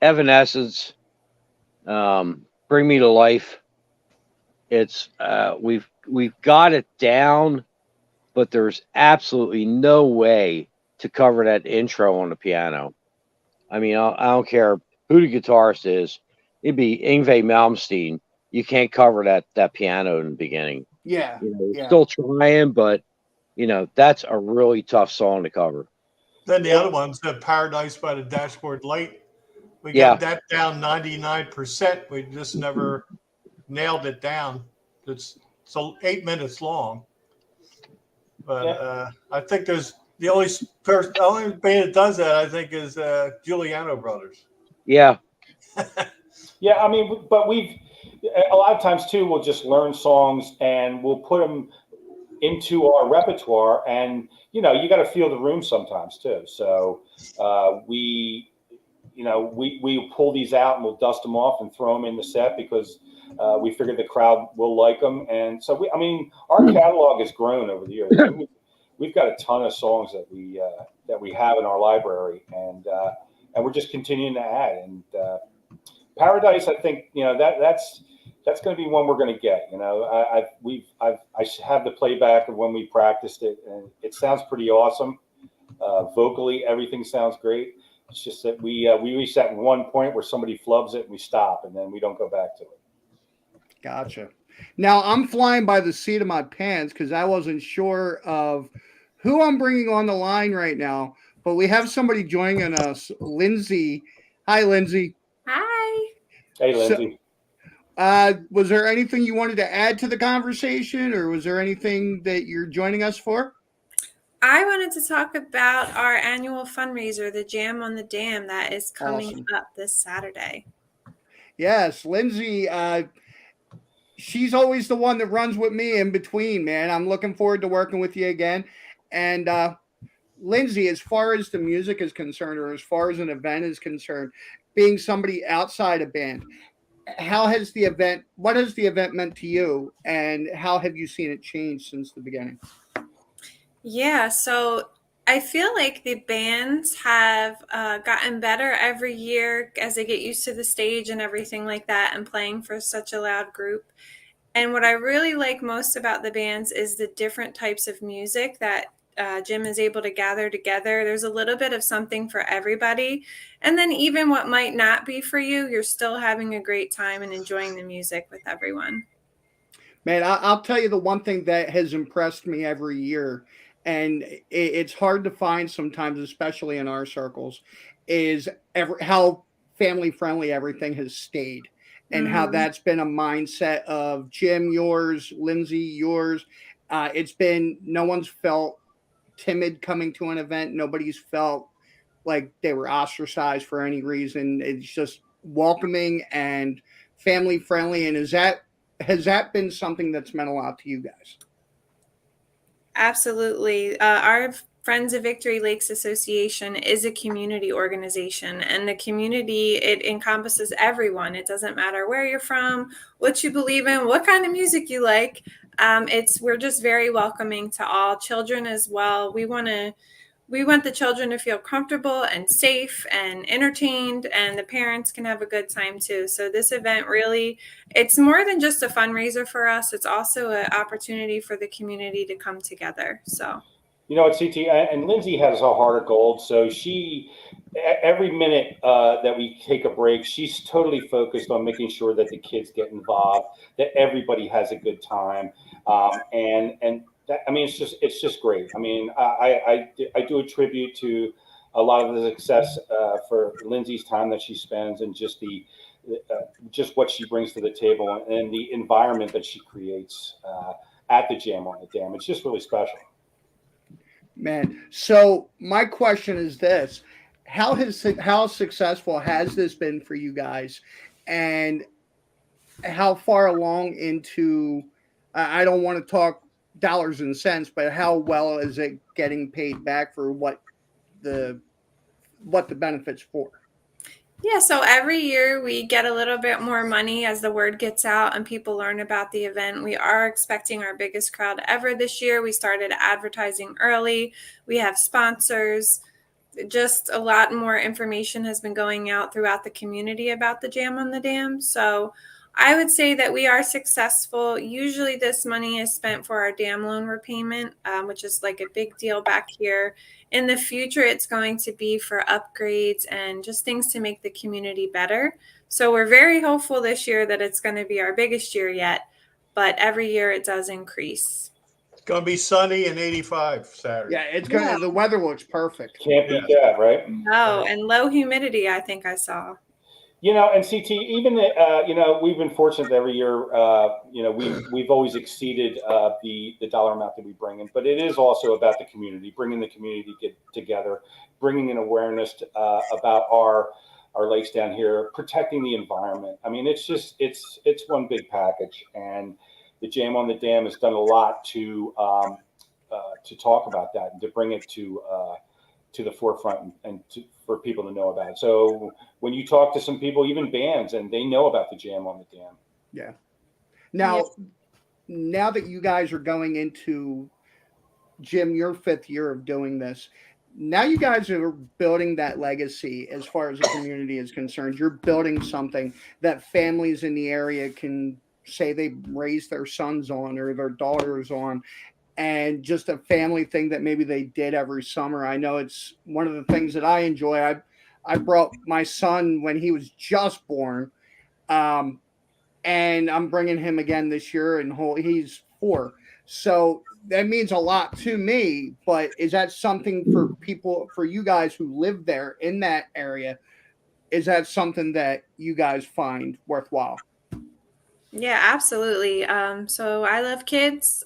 Evanescence, Bring Me to Life. It's we've got it down, but there's absolutely no way to cover that intro on the piano. I mean, I don't care who the guitarist is. It'd be Yngwie Malmsteen. You can't cover that piano in the beginning. Yeah, You know, yeah. still trying, but you know, that's a really tough song to cover. Then the other one's the Paradise by the Dashboard Light. We Yeah. got that down 99%. We just never nailed it down. It's so 8 minutes long. But I think there's the only band that does that, I think, is Giuliano Brothers. Yeah. Yeah, I mean, but we've a lot of times too. We'll just learn songs and we'll put them into our repertoire, and you know, you got to feel the room sometimes too. So we pull these out and we'll dust them off and throw them in the set because we figure the crowd will like them. And so our catalog has grown over the years. I mean, we've got a ton of songs that we have in our library, and we're just continuing to add. And Paradise, I think, you know, that's going to be one we're going to get. You know, I have the playback of when we practiced it, and it sounds pretty awesome. Vocally, everything sounds great. It's just that we reach that one point where somebody flubs it and we stop, and then we don't go back to it. Gotcha. Now I'm flying by the seat of my pants because I wasn't sure of who I'm bringing on the line right now, but we have somebody joining us, Lindsay. Hi, Lindsay. Hi. Hey, Lindsay. Was there anything you wanted to add to the conversation, or was there anything that you're joining us for? I wanted to talk about our annual fundraiser, the Jam on the Dam, that is coming up this Saturday. Yes, Lindsay, she's always the one that runs with me in between, man. I'm looking forward to working with you again. And Lindsay, as far as the music is concerned, or as far as an event is concerned, being somebody outside a band, what has the event meant to you, and how have you seen it change since the beginning? Yeah, so I feel like the bands have gotten better every year as they get used to the stage and everything like that, and playing for such a loud group. And what I really like most about the bands is the different types of music that Jim is able to gather together. There's a little bit of something for everybody. And then even what might not be for you, you're still having a great time and enjoying the music with everyone. Man, I'll tell you the one thing that has impressed me every year, and it's hard to find sometimes, especially in our circles, is how family friendly everything has stayed, and how that's been a mindset of Jim, yours, Lindsay, yours. It's been, no one's felt timid coming to an event. Nobody's felt like they were ostracized for any reason. It's just welcoming and family friendly. And has that been something that's meant a lot to you guys? Absolutely. Our Friends of Victory Lakes Association is a community organization, and the community, it encompasses everyone. It doesn't matter where you're from, what you believe in, what kind of music you like. We're just very welcoming to all, children as well. We want the children to feel comfortable and safe and entertained, and the parents can have a good time too. So this event really, it's more than just a fundraiser for us. It's also an opportunity for the community to come together. So, you know what, CT, and Lindsay has a heart of gold. So every minute that we take a break, she's totally focused on making sure that the kids get involved, that everybody has a good time, and I mean, it's just great. I mean, I do a tribute to a lot of the success for Lindsay's time that she spends, and just just what she brings to the table, and the environment that she creates at the Jam on the Dam. It's just really special. Man, so my question is this: how successful has this been for you guys, and how far along into? I don't want to talk dollars and cents, but how well is it getting paid back for what the benefits for? Yeah, so every year we get a little bit more money as the word gets out and people learn about the event. We are expecting our biggest crowd ever this year. We started advertising early. We have sponsors. Just a lot more information has been going out throughout the community about the Jam on the Dam. So I would say that we are successful. Usually this money is spent for our dam loan repayment, which is like a big deal back here. In the future, it's going to be for upgrades and just things to make the community better. So we're very hopeful this year that it's going to be our biggest year yet, but every year it does increase. It's going to be sunny and 85 Saturday. Yeah, it's gonna. The weather looks perfect. Can't beat that, right? Oh, and low humidity, I think I saw. You know, and CT, even you know, we've been fortunate every year. You know, we've always exceeded the dollar amount that we bring in, but it is also about the community, bringing the community together, bringing an awareness about our lakes down here, protecting the environment. I mean, it's just it's one big package, and the Jam on the Dam has done a lot to talk about that and to bring it to the forefront and for people to know about it. So when you talk to some people, even bands, and they know about the Jam on the Dam. Yeah. Now, Yes. now that you guys are going into, Jim, your 5th year of doing this, now you guys are building that legacy as far as the community is concerned. You're building something that families in the area can say they raised their sons on or their daughters on, and just a family thing that maybe they did every summer. I know it's one of the things that I enjoy. I brought my son when he was just born, and I'm bringing him again this year, and he's 4. So that means a lot to me. But is that something for people, for you guys who live there in that area? Is that something that you guys find worthwhile? Yeah, absolutely. So I love kids.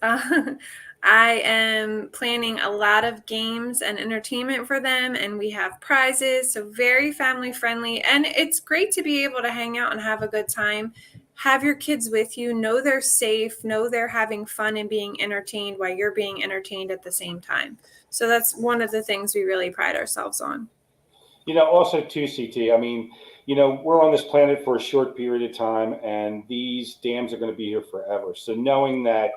I am planning a lot of games and entertainment for them, and we have prizes, so very family friendly. And it's great to be able to hang out and have a good time. Have your kids with you, know they're safe, know they're having fun and being entertained while you're being entertained at the same time. So that's one of the things we really pride ourselves on. You know, also too, CT, I mean, you know, we're on this planet for a short period of time, and these dams are going to be here forever. So knowing that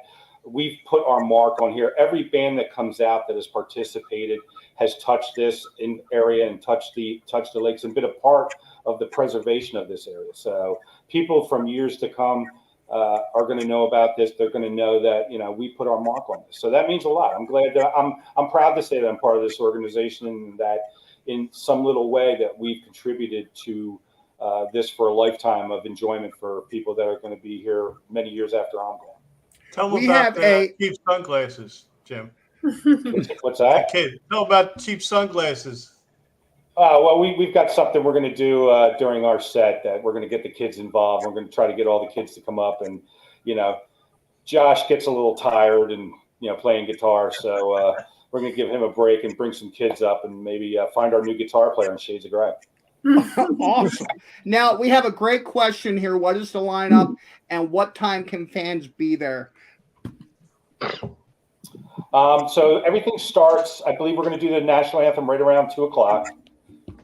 we've put our mark on here, every band that comes out that has participated has touched this area and touched the lakes and been a part of the preservation of this area. So people from years to come are going to know about this. They're going to know that, you know, we put our mark on this. So that means a lot. I'm glad that I'm proud to say that I'm part of this organization, and that in some little way that we've contributed to this for a lifetime of enjoyment for people that are going to be here many years after I'm gone. Tell them We about have cheap sunglasses, Jim. What's that? Kid, tell about cheap sunglasses. Well, we've got something we're going to do during our set that we're going to get the kids involved. We're going to try to get all the kids to come up, and you know, Josh gets a little tired and playing guitar, so we're going to give him a break and bring some kids up and maybe find our new guitar player in Shaydes of Gray. Awesome. Now we have a great question here. What is the lineup, and what time can fans be there? So everything starts, I believe we're going to do the national anthem right around 2:00.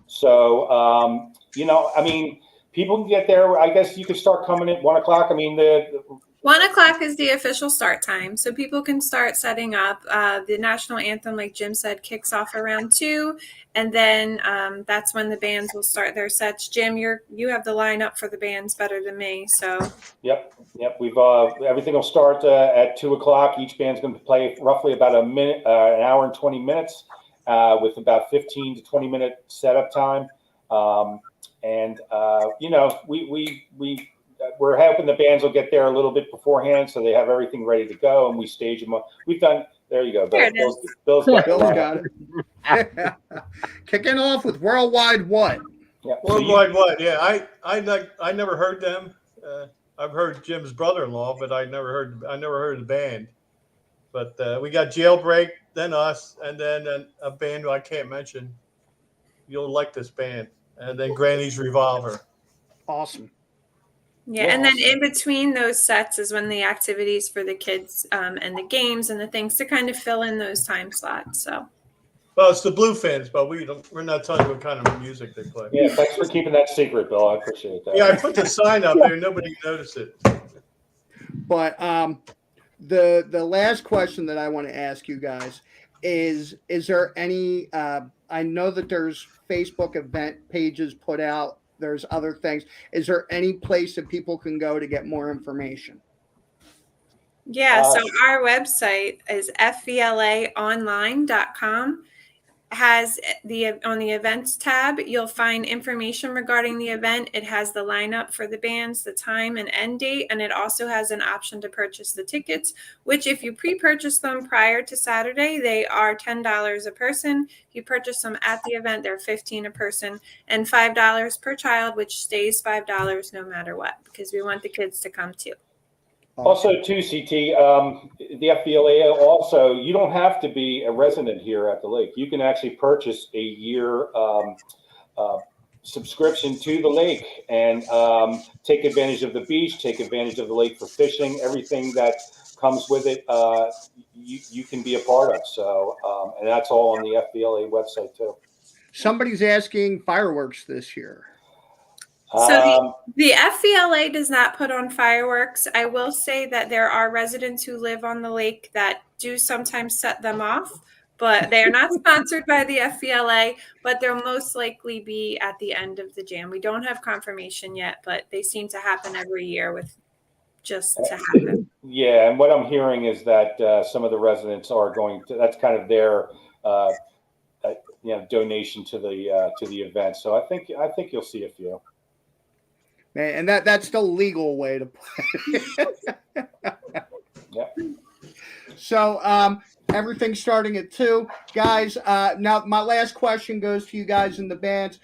So, I mean, people can get there. I guess you could start coming at 1:00. I mean, 1:00 is the official start time, so people can start setting up. The national anthem, like Jim said, kicks off around 2, and then that's when the bands will start their sets. Jim, you have the lineup for the bands better than me, so. Yep. We've everything will start at 2:00. Each band's going to play roughly about an hour and 20 minutes, with about 15 to 20 minute setup time, we're hoping the bands will get there a little bit beforehand, so they have everything ready to go, and we stage them up. We've done. There you go. Bill's got it. Kicking off with Worldwide What? Yeah. Worldwide What? Yeah, I never heard them. I've heard Jim's brother-in-law, but I never heard the band. But we got Jailbreak, then us, and then a band I can't mention. You'll like this band, and then Granny's Revolver. Awesome. Yeah, and then in between those sets is when the activities for the kids and the games and the things to kind of fill in those time slots. So. Well, it's the Bluefins, but we're not telling you what kind of music they play. Yeah, thanks for keeping that secret, Bill. I appreciate that. Yeah, I put the sign up there. Nobody noticed it. But the last question that I want to ask you guys is there any? I know that there's Facebook event pages put out there's other things. Is there any place that people can go to get more information? Yeah, so our website is fvlaonline.com. Has on the events tab, you'll find information regarding the event. It has the lineup for the bands, the time and end date, and it also has an option to purchase the tickets, which if you pre-purchase them prior to Saturday, they are $10 a person. If you purchase them at the event, they're $15 a person, and $5 per child, which stays $5 no matter what, because we want the kids to come too. Also, too, CT, the FBLA also, you don't have to be a resident here at the lake. You can actually purchase a year subscription to the lake and take advantage of the beach, take advantage of the lake for fishing, everything that comes with it. You can be a part of. So, and that's all on the FBLA website too. Somebody's asking fireworks this year. So the FVLA does not put on fireworks. I will say that there are residents who live on the lake that do sometimes set them off, but they are not sponsored by the FVLA, but they'll most likely be at the end of the jam. We don't have confirmation yet, but they seem to happen every year with just to happen. Yeah, and what I'm hearing is that some of the residents are going to, that's kind of their donation to the event. So I think you'll see a few. And that's the legal way to put it. Yeah. So everything's starting at 2. Guys, now my last question goes to you guys in the bands.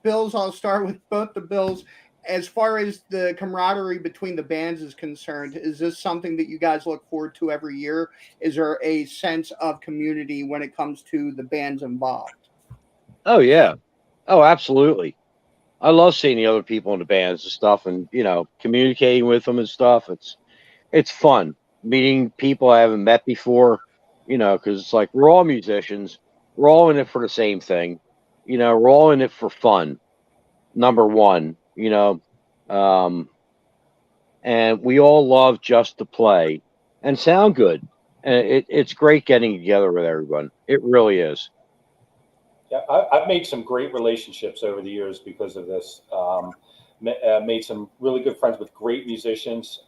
Bills, I'll start with both the Bills. As far as the camaraderie between the bands is concerned, is this something that you guys look forward to every year? Is there a sense of community when it comes to the bands involved? Oh, yeah. Oh, absolutely. I love seeing the other people in the bands and stuff, and communicating with them and stuff. It's fun meeting people I haven't met before, because it's like we're all musicians, we're all in it for the same thing, we're all in it for fun. Number one, and we all love just to play and sound good, and it's great getting together with everyone. It really is. Yeah, I've made some great relationships over the years because of this. Made some really good friends with great musicians,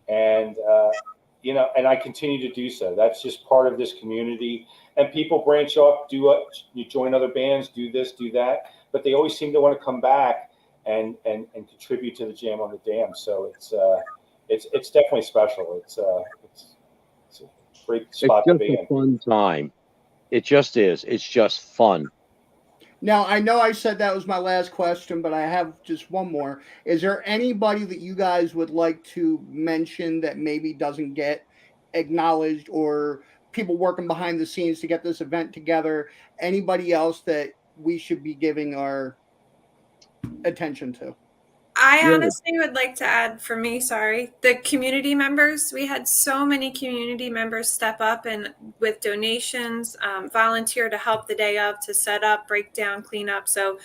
and I continue to do so. That's just part of this community. And people branch off, you join other bands, do this, do that, but they always seem to want to come back and contribute to the Jam on the Dam. So it's definitely special. It's a great spot to be in. It's just a fun time. It just is. It's just fun. Now, I know I said that was my last question, but I have just one more. Is there anybody that you guys would like to mention that maybe doesn't get acknowledged, or people working behind the scenes to get this event together? Anybody else that we should be giving our attention to? I honestly would like to add, the community members. We had so many community members step up and with donations, volunteer to help the day of, to set up, break down, clean up. So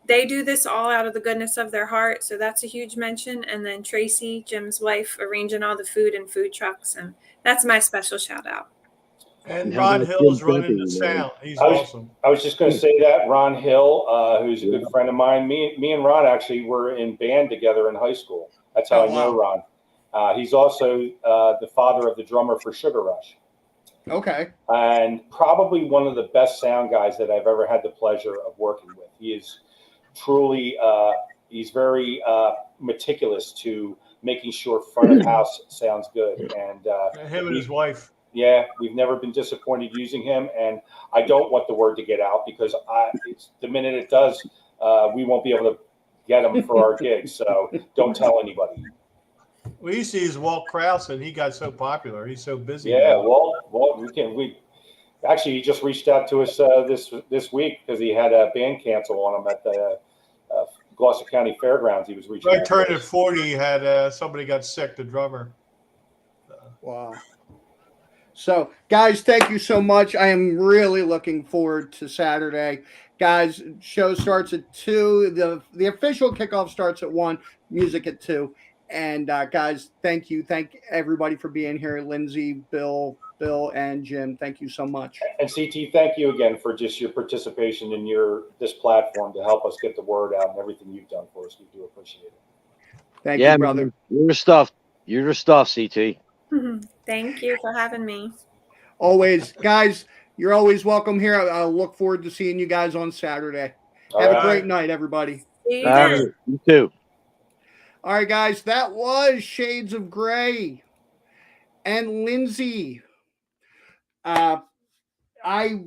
they do this all out of the goodness of their heart. So that's a huge mention. And then Tracy, Jim's wife, arranging all the food and food trucks. And that's my special shout out. And Ron Hill's running the sound. He's awesome. I was just going to say that Ron Hill, who's a good friend of mine. Me and Ron actually were in band together in high school. That's how I know Ron. He's also the father of the drummer for Sugar Rush. Okay. And probably one of the best sound guys that I've ever had the pleasure of working with. He is truly, he's very meticulous to making sure front of house sounds good. And him and his wife. Yeah, we've never been disappointed using him, and I don't want the word to get out because the minute it does, we won't be able to get him for our gigs. So don't tell anybody. We used to use Walt Krause, and he got so popular. He's so busy. Yeah, Walt, we actually he just reached out to us this week because he had a band cancel on him at the Gloucester County Fairgrounds. He was reaching. Right, turned at 40. He had somebody got sick, the drummer. Wow. So, guys, thank you so much. I am really looking forward to Saturday. Guys, show starts at 2. The official kickoff starts at 1, music at 2. And, guys, thank you. Thank everybody for being here. Lindsay, Bill, Bill and Jim. Thank you so much. And CT, thank you again for just your participation in this platform to help us get the word out and everything you've done for us. We do appreciate it. Thank you, brother. Man, you're the stuff. You're the stuff, CT. Thank you for having me. Always, guys, you're always welcome here. I'll look forward to seeing you guys on Saturday. All Have right. a great night, everybody. See you then. You too. All right, guys, that was Shades of Gray and Lindsay. I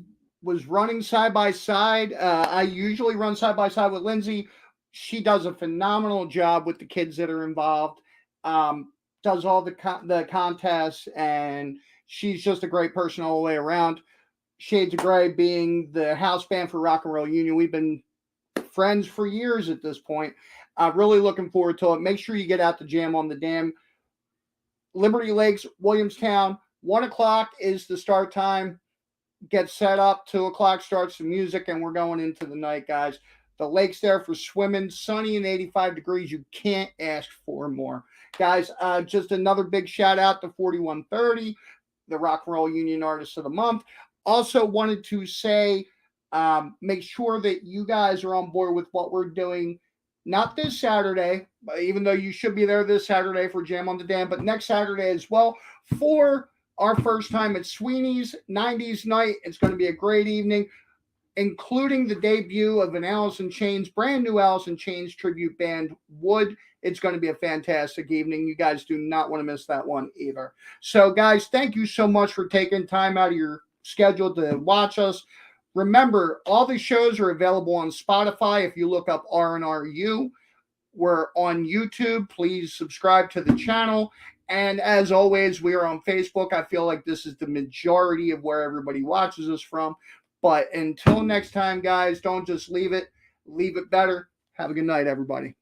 was running side by side. I usually run side by side with Lindsay. She does a phenomenal job with the kids that are involved. Does all the contests, and she's just a great person all the way around. Shades of Gray being the house band for Rock and Roll Union. We've been friends for years at this point. Really looking forward to it. Make sure you get out to Jam on the Dam. Liberty Lakes, Williamstown, 1 o'clock is the start time. Get set up, 2 o'clock starts the music, and we're going into the night, guys. The lake's there for swimming, sunny and 85 degrees. You can't ask for more. Guys, just another big shout out to 4130, the Rock and Roll Union Artist of the Month. Also wanted to say, make sure that you guys are on board with what we're doing. Not this Saturday, even though you should be there this Saturday for Jam on the Dam, but next Saturday as well for our first time at Sweeney's 90s night. It's going to be a great evening, including the debut of an Alice in Chains, brand new Alice in Chains tribute band, Wood. It's going to be a fantastic evening. You guys do not want to miss that one either. So, guys, thank you so much for taking time out of your schedule to watch us. Remember, all the shows are available on Spotify. If you look up RNRU, we're on YouTube. Please subscribe to the channel. And as always, we are on Facebook. I feel like this is the majority of where everybody watches us from. But until next time, guys, don't just leave it. Leave it better. Have a good night, everybody.